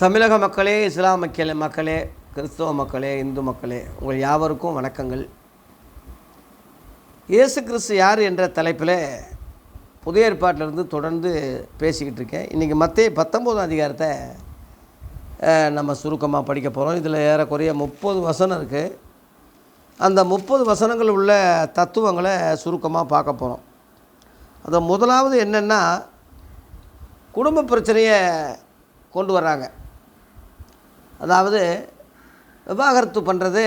தமிழக மக்களே, இஸ்லாம் மக்களே, கிறிஸ்தவ மக்களே, இந்து மக்களே, உங்கள் யாவருக்கும் வணக்கங்கள். இயேசு கிறிஸ்து யார் என்ற தலைப்பில் புதிய ஏற்பாட்டிலிருந்து தொடர்ந்து பேசிக்கிட்டு இருக்கேன். இன்றைக்கி மத்தேயு 19 அதிகாரத்தை நம்ம சுருக்கமாக படிக்க போகிறோம். இதில் ஏறக்குறைய 30 வசனம் இருக்குது. அந்த 30 வசனங்கள் உள்ள தத்துவங்களை சுருக்கமாக பார்க்க போகிறோம். அது முதலாவது என்னென்னா, குடும்ப பிரச்சனையை கொண்டு வர்றாங்க. அதாவது விவாகரத்து பண்ணுறது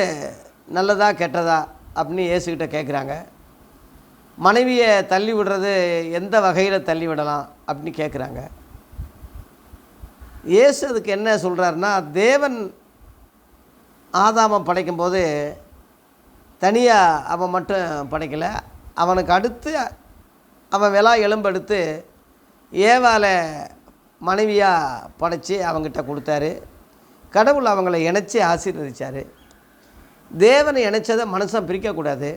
நல்லதா கெட்டதா அப்படின்னு இயேசுக்கிட்ட கேட்குறாங்க. மனைவியை தள்ளி விடுறது எந்த வகையில் தள்ளி விடலாம் அப்படின்னு கேட்குறாங்க. இயேசு அதுக்கு என்ன சொல்கிறாருன்னா, தேவன் ஆதாமை படைக்கும்போது தனியாக அவன் மட்டும் படைக்கலை. அவனுக்கு அடுத்து அவன் விலா எலும்பெடுத்து ஏவாளை மனைவியாக படைச்சி அவங்ககிட்ட கொடுத்தாரு. கடவுள் அவங்கள இணைச்சி ஆசீர்வதித்தார். தேவனை இணைச்சதை மனுஷன் பிரிக்கக்கூடாது.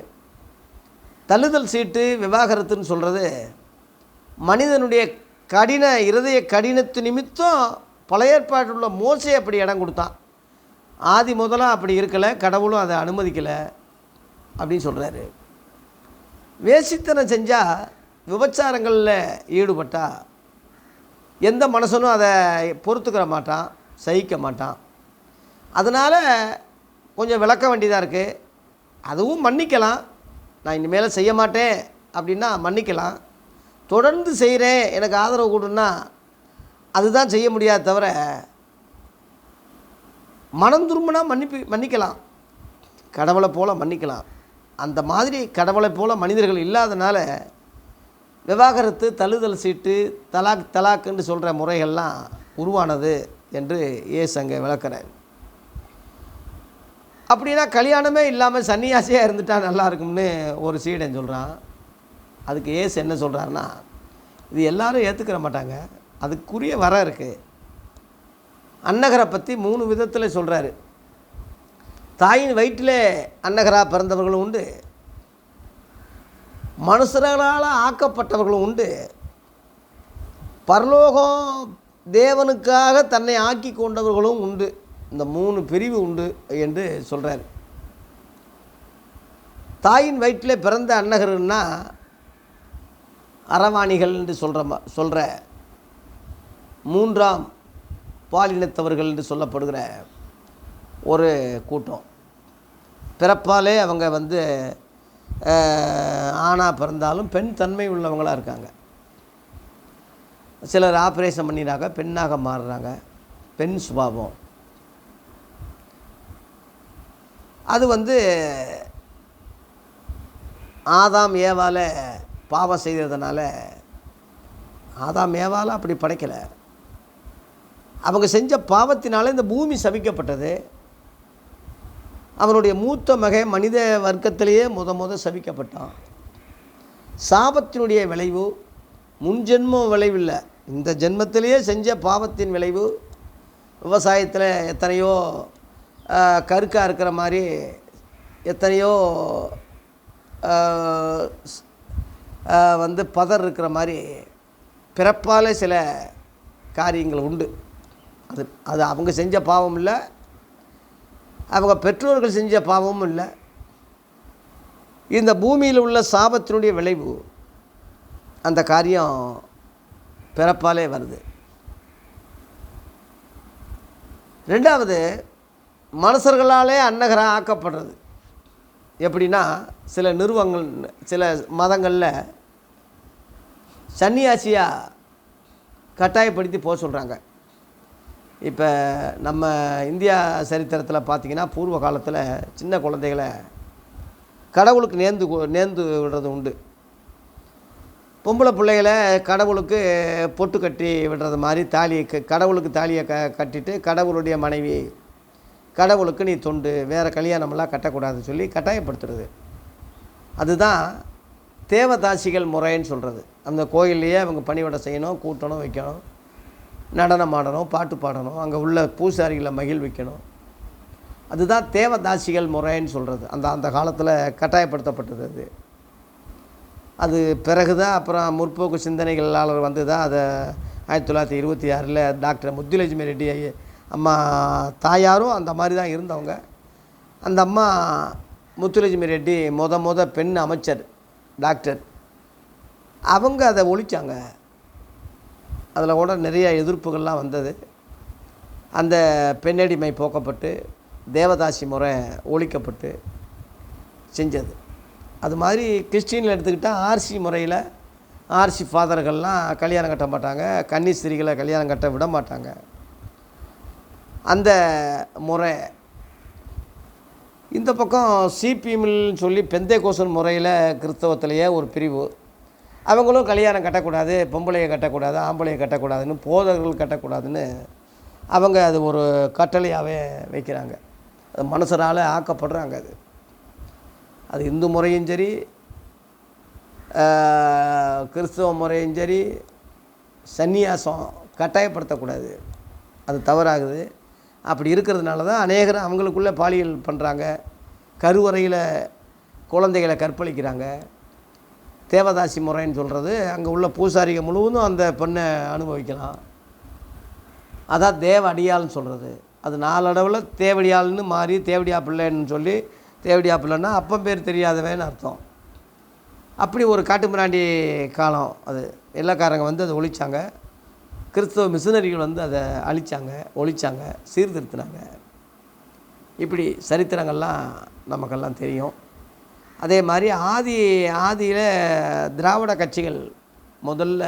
தள்ளுதல் சீட்டு விவாகரத்துன்னு சொல்கிறது மனிதனுடைய இருதய கடினத்து நிமித்தம் பழைய ஏற்பாட்டில் உள்ள மோசே அப்படி இடம் கொடுத்தான். ஆதி முதலாக அப்படி இருக்கலை, கடவுளும் அதை அனுமதிக்கலை அப்படின்னு சொல்கிறாரு. வேசித்தனம் செஞ்சால், விபச்சாரங்களில் ஈடுபட்டால் எந்த மனுஷனும் அதை பொறுத்துக்கிற மாட்டான், சகிக்க மாட்டான். அதனால் கொஞ்சம் விளக்க வேண்டியதாக இருக்குது. அதுவும் மன்னிக்கலாம். நான் இனிமேல் செய்ய மாட்டேன் அப்படின்னா மன்னிக்கலாம். தொடர்ந்து செய்கிறேன், எனக்கு ஆதரவு கொடுன்னா அதுதான் செய்ய முடியாது. தவிர மனம் திரும்பினா மன்னிக்கலாம், கடவுளை போல் மன்னிக்கலாம். அந்த மாதிரி கடவுளை போல் மனிதர்கள் இல்லாதனால விவாகரத்து, தள்ளுதல் சீட்டு, தலாக்குன்னு சொல்கிற முறைகள்லாம் உருவானது என்று இயேசு அங்கே விளக்குறார். அப்படின்னா கல்யாணமே இல்லாமல் சன்னியாசியாக இருந்துட்டால் நல்லா இருக்கும்னு ஒரு சீடன் சொல்கிறான். அதுக்கு இயேசு என்ன சொல்கிறாருன்னா, இது எல்லாரும் ஏற்றுக்கிற மாட்டாங்க, அதுக்குரிய வர இருக்குது. அன்னகரை பற்றி 3 விதத்தில் சொல்கிறாரு. தாயின் வயிற்றிலே அன்னகராக பிறந்தவர்களும் உண்டு, மனுஷர்களால் ஆக்கப்பட்டவர்களும் உண்டு, பரலோகம் தேவனுக்காக தன்னை ஆக்கி கொண்டவர்களும் உண்டு. இந்த 3 பிரிவு உண்டு என்று சொல்கிறார். தாயின் வயிற்றில் பிறந்த அன்னகர்னா அரவாணிகள் என்று சொல்கிற 3ஆம் பாலினத்தவர்கள் என்று சொல்லப்படுகிற ஒரு கூட்டம். பிறப்பாலே அவங்க ஆணாக பிறந்தாலும் பெண் தன்மை உள்ளவங்களாக இருக்காங்க. சிலர் ஆப்ரேஷன் பண்ணிடுறாங்க, பெண்ணாக மாறுறாங்க, பெண் சுபாவம். அது ஆதாம் ஏவாளை பாவம் செய்ததுனால, ஆதாம் ஏவாளை அப்படி படைக்கலை, அவங்க செஞ்ச பாவத்தினால இந்த பூமி சபிக்கப்பட்டது. அவனுடைய மூத்த மகன் மனித வர்க்கத்திலேயே முத சபிக்கப்பட்டான். சாபத்தினுடைய விளைவு முன்ஜென்மம் விளைவில்லை, இந்த ஜென்மத்திலேயே செஞ்ச பாவத்தின் விளைவு. விவசாயத்தில் எத்தனையோ கருக்காக இருக்கிற மாதிரி, எத்தனையோ பதர் இருக்கிற மாதிரி பிறப்பால் சில காரியங்கள் உண்டு. அது அவங்க செஞ்ச பாவம் இல்லை, அவங்க பெற்றோர்கள் செஞ்ச பாவமும் இல்லை. இந்த பூமியில் உள்ள சாபத்தினுடைய விளைவு, அந்த காரியம் பிறப்பாலே வருது. 2வது, மனுஷர்களாலே அன்னகராக ஆக்கப்படுறது. எப்படின்னா, சில நிறுவனங்கள், சில மதங்களில் சன்னியாசியாக கட்டாயப்படுத்தி போக சொல்கிறாங்க. இப்போ நம்ம இந்தியா சரித்திரத்தில் பார்த்திங்கன்னா, பூர்வ காலத்தில் சின்ன குழந்தைகளை கடவுளுக்கு நேர்ந்து விடுறது உண்டு. பொம்பளை பிள்ளைகளை கடவுளுக்கு பொட்டு கட்டி விடுறது மாதிரி கடவுளுக்கு தாலியை கட்டிட்டு, கடவுளுடைய மனைவி, கடவுளுக்கு நீ தொண்டு, வேறு கல்யாணமெல்லாம் கட்டக்கூடாதுன்னு சொல்லி கட்டாயப்படுத்துறது. அதுதான் தேவதாசிகள் முறைன்னு சொல்கிறது. அந்த கோயில்லையே அவங்க பணிவிடை செய்யணும், கூட்டணும், வைக்கணும், நடனம் ஆடணும், பாட்டு பாடணும், அங்கே உள்ள பூசாரிகளை மகிழ்விக்கணும். அதுதான் தேவதாசிகள் முறைன்னு சொல்கிறது. அந்த காலத்தில் கட்டாயப்படுத்தப்பட்டது. அது பிறகு தான் அப்புறம் முற்போக்கு சிந்தனைகளாளர் வந்து தான் அதை 1926 டாக்டர் முத்துலட்சுமி ரெட்டி அம்மா தாயாரும் அந்த மாதிரி தான் இருந்தவங்க. அந்த அம்மா முத்துலட்சுமி ரெட்டி பெண் அமைச்சர், டாக்டர். அவங்க அதை ஒழிச்சாங்க. அதில் கூட நிறைய எதிர்ப்புகள்லாம் வந்தது. அந்த பெண்ணடிமை போக்கப்பட்டு தேவதாசி முறை ஒழிக்கப்பட்டு செஞ்சது. அது மாதிரி கிறிஸ்டினில் எடுத்துக்கிட்டால் ஆர்சி முறையில் ஆர்சி ஃபாதர்கள்லாம் கல்யாணம் கட்ட மாட்டாங்க, கன்னிஸ்திரிகளை கல்யாணம் கட்ட விட மாட்டாங்க. அந்த முறை இந்த பக்கம் சிபிஎம்னு சொல்லி பெந்தேகோஸ்தல் முறையில் கிறிஸ்தவத்திலேயே ஒரு பிரிவு. அவங்களும் கல்யாணம் கட்டக்கூடாது, பொம்பளையை கட்டக்கூடாது, ஆம்பளையை கட்டக்கூடாதுன்னு, போதகர்கள் கட்டக்கூடாதுன்னு அவங்க அது ஒரு கட்டளையாகவே வைக்கிறாங்க. அது மனுஷரால் ஆக்கப்படுறாங்க. அது இந்து முறையும் சரி, கிறிஸ்தவ முறையும் சரி, சந்நியாசம் கட்டாயப்படுத்தக்கூடாது, அது தவறாகுது. அப்படி இருக்கிறதுனால தான் அநேகர் அவங்களுக்குள்ளே பாலியல் பண்ணுறாங்க, கருவறையில் குழந்தைகளை கற்பழிக்கிறாங்க. தேவதாசி முறைன்னு சொல்கிறது, அங்கே உள்ள பூசாரிகள் முழுவதும் அந்த பெண்ணை அனுபவிக்கலாம். அதான் தேவ அடியாள்னு சொல்கிறது. அது நாளடைவில் தேவடியாள்னு மாறி தேவடியா பிள்ளைன்னு சொல்லி, தேவடியா பிள்ளைன்னா அப்பம் பேர் தெரியாதவன்னு அர்த்தம். அப்படி ஒரு காட்டுமிராண்டி காலம். அது எல்லாக்காரங்க வந்து அதை ஒழிச்சாங்க. கிறிஸ்தவ மிஷினரிகள் வந்து அதை அழித்தாங்க, ஒழிச்சாங்க, சீர்திருத்தினாங்க. இப்படி சரித்திரங்கள்லாம் நமக்கெல்லாம் தெரியும். அதே மாதிரி ஆதியில் திராவிட கட்சிகள் முதல்ல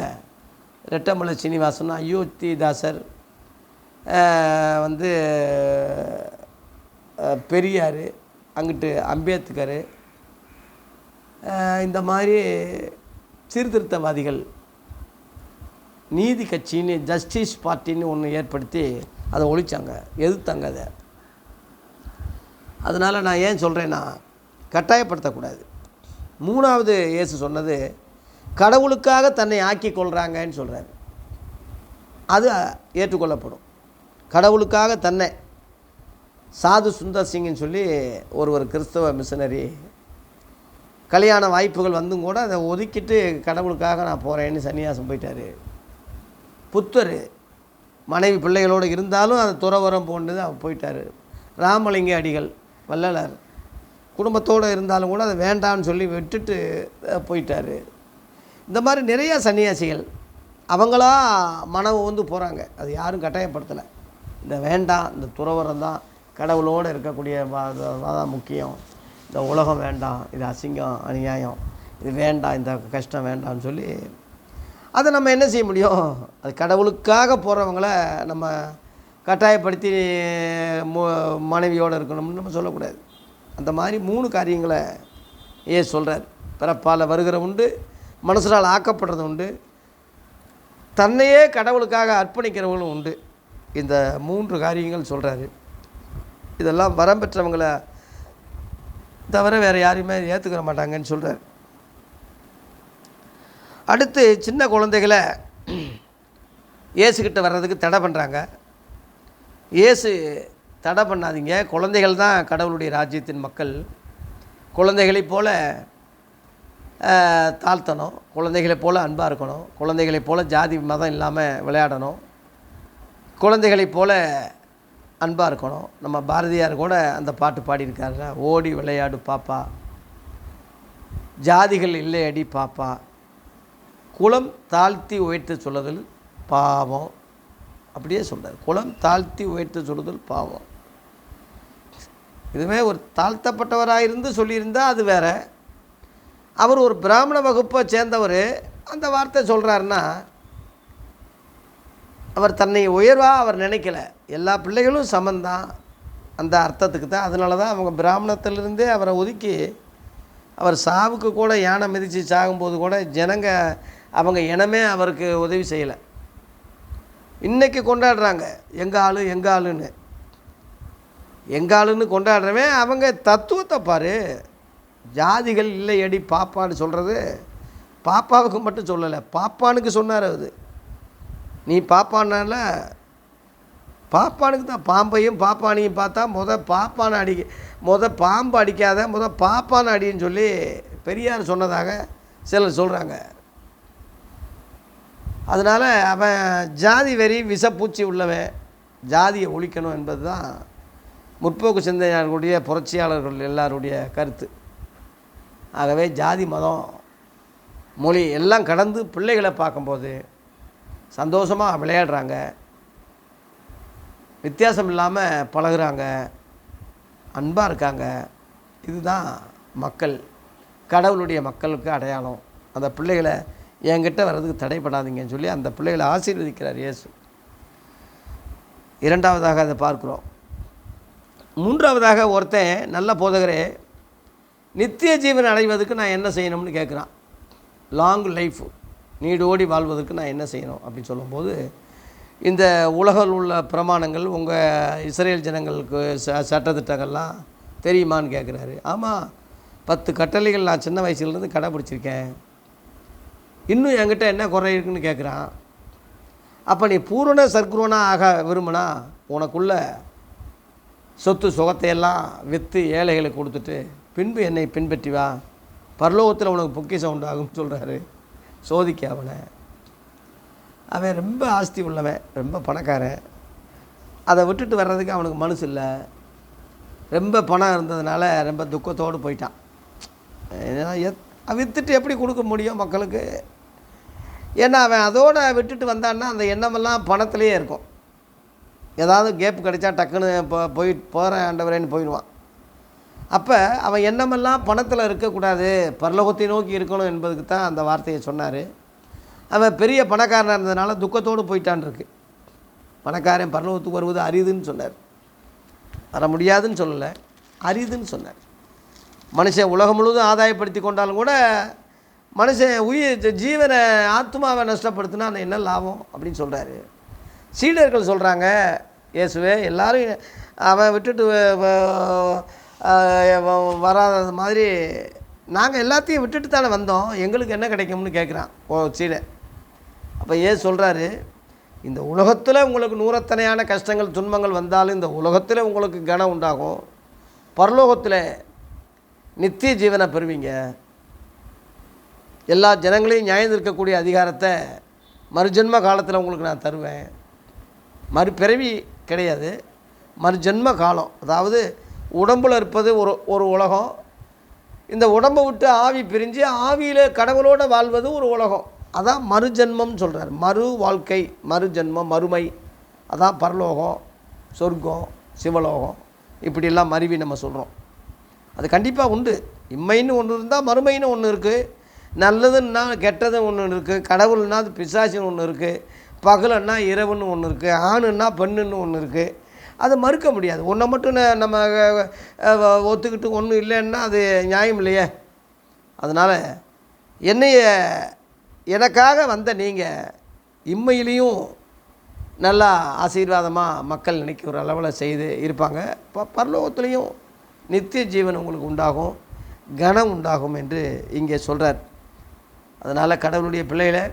ரெட்டமலை சீனிவாசன், அயோத்திதாசர், வந்து பெரியார், அங்கிட்டு அம்பேத்கர், இந்த மாதிரி சீர்திருத்தவாதிகள் நீதி கட்சின்னு ஜஸ்டிஸ் பார்ட்டின்னு ஒன்று ஏற்படுத்தி அதை ஒழிச்சாங்க, எதிர்த்தாங்க அதை. அதனால் நான் ஏன் சொல்கிறேன்னா, கட்டாயப்படுத்தக்கூடாது. மூணாவது இயேசு சொன்னது கடவுளுக்காக தன்னை ஆக்கி கொள்கிறாங்கன்னு சொல்கிறார். அது ஏற்றுக்கொள்ளப்படும். கடவுளுக்காக தன்னை சாது சுந்தர் சிங்னு சொல்லி ஒரு கிறிஸ்தவ மிஷனரி கல்யாண வாய்ப்புகள் வந்தும் கூட அதை ஒதுக்கிட்டு கடவுளுக்காக நான் போகிறேன்னு சன்னியாசம் போயிட்டார். புத்தர் மனைவி பிள்ளைகளோடு இருந்தாலும் அதை துறவரம் போன்றது அவர் போயிட்டார். ராமலிங்க அடிகள் வள்ளலார் குடும்பத்தோடு இருந்தாலும் கூட அதை வேண்டான்னு சொல்லி விட்டுட்டு போயிட்டார். இந்த மாதிரி நிறையா சன்னியாசிகள் அவங்களா மனம் வந்து போகிறாங்க. அது யாரும் கட்டாயப்படுத்தலை. இந்த வேண்டாம், இந்த துறவரம் தான் கடவுளோடு இருக்கக்கூடிய தான் முக்கியம், இந்த உலகம் வேண்டாம், இது அசிங்கம், அநியாயம், இது வேண்டாம், இந்த கஷ்டம் வேண்டாம்னு சொல்லி அதை நம்ம என்ன செய்ய முடியும்? அது கடவுளுக்காக போகிறவங்கள நம்ம கட்டாயப்படுத்தி மனைவியோடு இருக்கணும்னு நம்ம சொல்லக்கூடாது. அந்த மாதிரி 3 காரியங்களை சொல்கிறார். பிறப்பால் வருகிற உண்டு, மனசனால் ஆக்கப்படுறது உண்டு, தன்னையே கடவுளுக்காக அர்ப்பணிக்கிறவங்களும் உண்டு. இந்த 3 காரியங்கள் சொல்கிறாரு. இதெல்லாம் வரம் பெற்றவங்களை தவிர வேறு யாரையுமே ஏற்றுக்கிற மாட்டாங்கன்னு சொல்கிறார். அடுத்து சின்ன குழந்தைகளை இயேசுக்கிட்ட வர்றதுக்கு தடை பண்ணுறாங்க. இயேசு தடை பண்ணாதீங்க, குழந்தைகள் தான் கடவுளுடைய ராஜ்யத்தின் மக்கள், குழந்தைகளைப் போல தாழ்த்தணும், குழந்தைகளைப் போல் அன்பாக இருக்கணும், குழந்தைகளைப் போல் ஜாதி மதம் இல்லாமல் விளையாடணும், குழந்தைகளைப் போல் அன்பாக இருக்கணும். நம்ம பாரதியார் கூட அந்த பாட்டு பாடியிருக்காருன்னா, ஓடி விளையாடு பாப்பா, ஜாதிகள் இல்லை அடி பாப்பா, குலம் தாழ்த்தி உயர்த்த சொல்லுதல் பாவம். அப்படியே சொல்கிறார், குலம் தாழ்த்தி உயர்த்த சொல்லுதல் பாவம். இதுவே ஒரு தாழ்த்தப்பட்டவராக இருந்து சொல்லியிருந்தால் அது வேறு. அவர் ஒரு பிராமண வகுப்பை சேர்ந்தவர் அந்த வார்த்தை சொல்கிறாருன்னா, அவர் தன்னை உயர்வாக அவர் நினைக்கல. எல்லா பிள்ளைகளும் சமந்தான், அந்த அர்த்தத்துக்கு தான். அதனால தான் அவங்க பிராமணத்திலிருந்தே அவரை ஒதுக்கி, அவர் சாவுக்கு கூட யானை மிதித்து சாகும்போது கூட ஜனங்க அவங்க இனமே அவருக்கு உதவி செய்யலை. இன்றைக்கி கொண்டாடுறாங்க எங்கள் ஆளுன்னு. எங்கள் ஆளுன்னு கொண்டாடுறவன் அவங்க தத்துவத்தை பாரு. ஜாதிகள் இல்லை அடி பாப்பான்னு சொல்கிறது பாப்பாவுக்கு மட்டும் சொல்லலை, பாப்பானுக்கு சொன்னார். அது நீ பாப்பானால பாப்பானுக்கு தான். பாம்பையும் பாப்பானையும் பார்த்தா பாம்பு அடிக்காத, பாப்பானை அடின்னு சொல்லி பெரியார் சொன்னதாக சிலர் சொல்கிறாங்க. அதனால் அவன் ஜாதி வெறி விஷப்பூச்சி உள்ளவன், ஜாதியை ஒழிக்கணும் என்பது தான் முற்போக்கு சிந்தனையாளர்களுடைய புரட்சியாளர்கள் எல்லாருடைய கருத்து. ஆகவே ஜாதி மதம் மொழி எல்லாம் கடந்து பிள்ளைகளை பார்க்கும்போது சந்தோஷமாக விளையாடுறாங்க, வித்தியாசம் இல்லாமல் பழகுறாங்க, அன்பாக இருக்காங்க. இதுதான் மக்கள், கடவுளுடைய மக்களுக்கு அடையாளம். அந்த பிள்ளைகளை என்கிட்ட வர்றதுக்கு தடைப்படாதீங்கன்னு சொல்லி அந்த பிள்ளைகளை ஆசீர்வதிக்கிறார் இயேசு. இரண்டாவதாக அதை பார்க்குறோம். மூன்றாவதாக ஒருத்தன் நல்ல போதகரே நித்திய ஜீவன் அடைவதற்கு நான் என்ன செய்யணும்னு கேட்குறான். லாங் லைஃப், நீடோடி வாழ்வதற்கு நான் என்ன செய்யணும் அப்படின்னு சொல்லும்போது, இந்த உலகில் உள்ள பிரமாணங்கள் உங்கள் இஸ்ரேல் ஜனங்களுக்கு சட்டத்திட்டங்கள்லாம் தெரியுமான்னு கேட்குறாரு. ஆமாம், 10 கட்டளைகள் நான் சின்ன வயசுலேருந்து கடைப்பிடிச்சிருக்கேன், இன்னும் என்கிட்ட என்ன குறை இருக்குன்னு கேட்குறான். அப்போ நீ பூரண சர்க்குருவனாக ஆக விரும்பினா உனக்குள்ள சொத்து சுகத்தையெல்லாம் விற்று ஏழைகளுக்கு கொடுத்துட்டு பின்பு என்னை பின்பற்றி வா, பரலோகத்தில் உனக்கு பொக்கிஷம் உண்டாகும்னு சொல்கிறாரு. சோதிக்க அவன் ரொம்ப ஆஸ்தி உள்ளவன், ரொம்ப பணக்காரன். அதை விட்டுட்டு வர்றதுக்கு அவனுக்கு மனசு இல்லை. ரொம்ப பணம் இருந்ததுனால ரொம்ப துக்கத்தோடு போயிட்டான். விற்றுட்டு எப்படி கொடுக்க முடியும் மக்களுக்கு? ஏன்னா அவன் அதோடு விட்டுட்டு வந்தான்னா அந்த எண்ணமெல்லாம் பணத்துலேயே இருக்கும். ஏதாவது கேப் கிடைச்சா டக்குன்னு போகிறேன் ஆண்டவரேன்னு போயிடுவான். அப்போ அவன் எண்ணமெல்லாம் பணத்தில் இருக்கக்கூடாது, பரலோகத்தை நோக்கி இருக்கணும் என்பதுக்கு தான் அந்த வார்த்தையை சொன்னார். அவன் பெரிய பணக்காரனாக இருந்ததுனால துக்கத்தோடு போயிட்டான் இருக்கு. பணக்காரன் பரலோகத்துக்கு வருவது அரிதுன்னு சொன்னார். வர முடியாதுன்னு சொல்லலை, அரிதுன்னு சொன்னார். மனுஷன் உலகம் முழுவதும் ஆதாயப்படுத்தி கொண்டாலும் கூட மனுஷன் ஜீவனை ஆத்மாவை நஷ்டப்படுத்தினா அந்த என்ன லாபம் அப்படின்னு சொல்கிறாரு. சீடர்கள் சொல்கிறாங்க, இயேசுவே எல்லாரும் அவன் விட்டுட்டு வராத மாதிரி நாங்கள் எல்லாத்தையும் விட்டுட்டு தானே வந்தோம், எங்களுக்கு என்ன கிடைக்கும்னு கேட்குறான் சீடர். அப்போ சொல்கிறாரு, இந்த உலகத்தில் உங்களுக்கு நூறத்தனையான கஷ்டங்கள் துன்பங்கள் வந்தாலும் இந்த உலகத்தில் உங்களுக்கு கனம் உண்டாகும், பரலோகத்தில் நித்திய ஜீவனை பெறுவீங்க. எல்லா ஜனங்களையும் நியாயம் இருக்கக்கூடிய அதிகாரத்தை மறுஜென்ம காலத்தில் உங்களுக்கு நான் தருவேன். மறுபிறவி கிடையாது, மறுஜென்ம காலம். அதாவது உடம்பில் இருப்பது ஒரு உலகம், இந்த உடம்பை விட்டு ஆவி பிரிஞ்சு ஆவியில் கடவுளோடு வாழ்வது ஒரு உலகம். அதான் மறுஜென்மம்னு சொல்கிறார். மறு வாழ்க்கை, மறுஜென்மம், மறுமை. அதான் பரலோகம், சொர்க்கம், சிவலோகம், இப்படியெல்லாம் மருவி நம்ம சொல்கிறோம். அது கண்டிப்பாக உண்டு. இம்மைன்னு ஒன்று இருந்தால் மறுமைன்னு ஒன்று இருக்குது, நல்லதுன்னா கெட்டது ஒன்று இருக்குது, கடவுள்னா அது பிசாசுன்னு ஒன்று இருக்குது, பகலன்னா இரவுன்னு ஒன்று இருக்குது, ஆணுன்னா பெண்ணுன்னு ஒன்று இருக்குது. அதை மறுக்க முடியாது. ஒன்றை மட்டும் நம்ம ஒத்துக்கிட்டு ஒன்றும் இல்லைன்னா அது நியாயம் இல்லையே. அதனால் எனக்காக வந்த நீங்கள் இம்மையிலையும் நல்லா ஆசீர்வாதமாக மக்கள் நினைக்கிற அளவில் செய்து இருப்பாங்க. பரலோகத்துலேயும் நித்திய ஜீவன் உங்களுக்கு உண்டாகும், கனம் உண்டாகும் என்று இங்கே சொல்கிறார். அதனால் கடவுளுடைய பிள்ளைகளை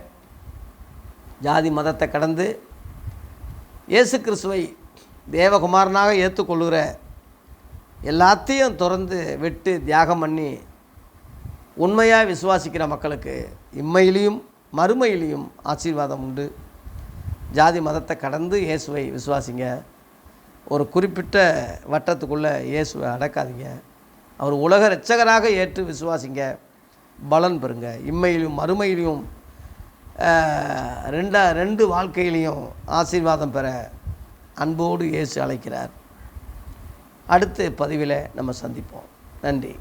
ஜாதி மதத்தை கடந்து இயேசு கிறிஸ்துவை தேவகுமாரனாக ஏற்றுக்கொள்கிற எல்லாத்தையும் திறந்து விட்டு தியாகம் பண்ணி உண்மையாக விசுவாசிக்கிற மக்களுக்கு இம்மையிலையும் மறுமையிலையும் ஆசீர்வாதம் உண்டு. ஜாதி மதத்தை கடந்து இயேசுவை விசுவாசிங்க. ஒரு குறிப்பிட்ட வட்டத்துக்குள்ளே இயேசுவை அடக்காதீங்க. அவர் உலக இரட்சகராக ஏற்று விசுவாசிங்க, பலன் பெறுங்க. இம்மையிலும் மறுமையிலையும் ரெண்டு வாழ்க்கையிலையும் ஆசீர்வாதம் பெற அன்போடு இயேசு அழைக்கிறார். அடுத்த பதிவில் நம்ம சந்திப்போம். நன்றி.